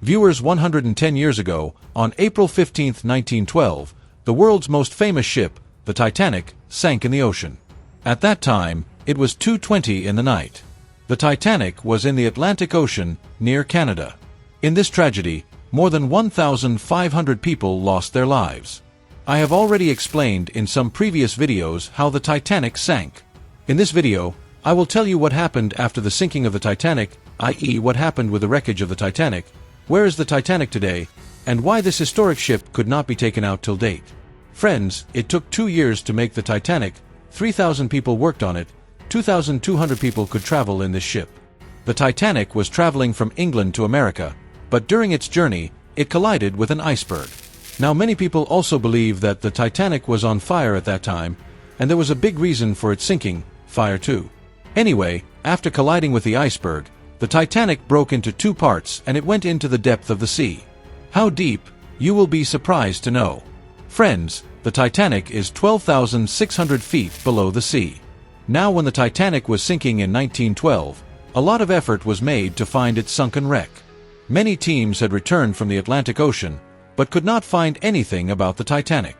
Viewers, 110 years ago, on April 15, 1912, the world's most famous ship, the Titanic, sank in the ocean. At that time, it was 2:20 in the night. The Titanic was in the Atlantic Ocean, near Canada. In this tragedy, more than 1,500 people lost their lives. I have already explained in some previous videos how the Titanic sank. In this video, I will tell you what happened after the sinking of the Titanic, i.e. what happened with the wreckage of the Titanic, where is the Titanic today, and why this historic ship could not be taken out till date. Friends, it took 2 years to make the Titanic, 3,000 people worked on it, 2,200 people could travel in this ship. The Titanic was traveling from England to America, but during its journey, it collided with an iceberg. Now many people also believe that the Titanic was on fire at that time, and there was a big reason for its sinking, fire too. Anyway, after colliding with the iceberg, the Titanic broke into 2 parts and it went into the depth of the sea. How deep, you will be surprised to know. Friends, the Titanic is 12,600 feet below the sea. Now when the Titanic was sinking in 1912, a lot of effort was made to find its sunken wreck. Many teams had returned from the Atlantic Ocean, but could not find anything about the Titanic.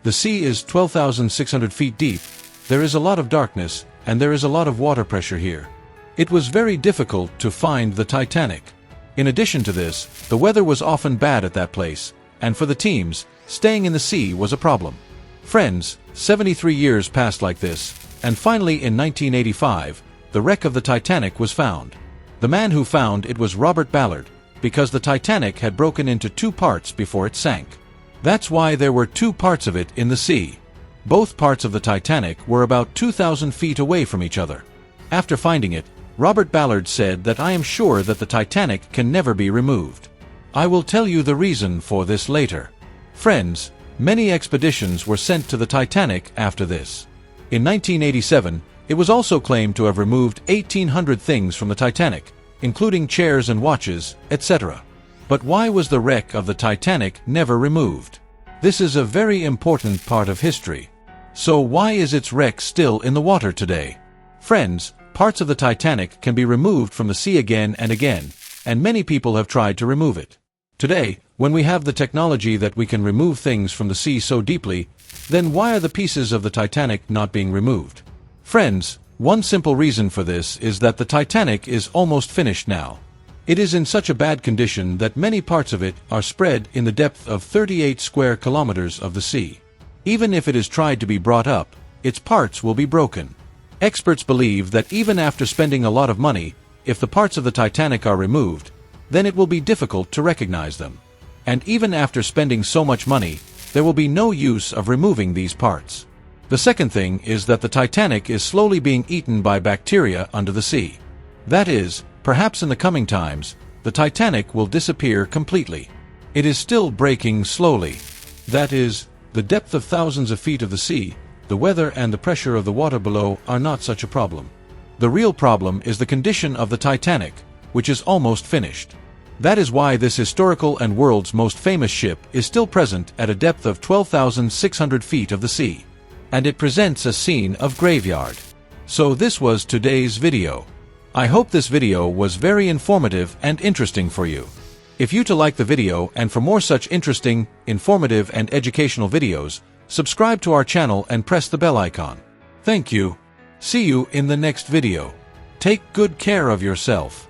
The sea is 12,600 feet deep, there is a lot of darkness, and there is a lot of water pressure here. It was very difficult to find the Titanic. In addition to this, the weather was often bad at that place, and for the teams, staying in the sea was a problem. Friends, 73 years passed like this, and finally in 1985, the wreck of the Titanic was found. The man who found it was Robert Ballard, because the Titanic had broken into 2 parts before it sank. That's why there were 2 parts of it in the sea. Both parts of the Titanic were about 2,000 feet away from each other. After finding it, Robert Ballard said that I am sure that the Titanic can never be removed. I will tell you the reason for this later. Friends, many expeditions were sent to the Titanic after this. In 1987, it was also claimed to have removed 1,800 things from the Titanic, including chairs and watches, etc. But why was the wreck of the Titanic never removed? This is a very important part of history. So why is its wreck still in the water today? Friends, parts of the Titanic can be removed from the sea again and again, and many people have tried to remove it. Today, when we have the technology that we can remove things from the sea so deeply, then why are the pieces of the Titanic not being removed? Friends, one simple reason for this is that the Titanic is almost finished now. It is in such a bad condition that many parts of it are spread in the depth of 38 square kilometers of the sea. Even if it is tried to be brought up, its parts will be broken. Experts believe that even after spending a lot of money, if the parts of the Titanic are removed, then it will be difficult to recognize them. And even after spending so much money, there will be no use of removing these parts. The second thing is that the Titanic is slowly being eaten by bacteria under the sea. That is, perhaps in the coming times, the Titanic will disappear completely. It is still breaking slowly. That is, the depth of thousands of feet of the sea, the weather and the pressure of the water below are not such a problem. The real problem is the condition of the Titanic, which is almost finished. That is why this historical and world's most famous ship is still present at a depth of 12,600 feet of the sea. And it presents a scene of graveyard. So this was today's video. I hope this video was very informative and interesting for you. If you like the video and for more such interesting, informative and educational videos, subscribe to our channel and press the bell icon. Thank you. See you in the next video. Take good care of yourself.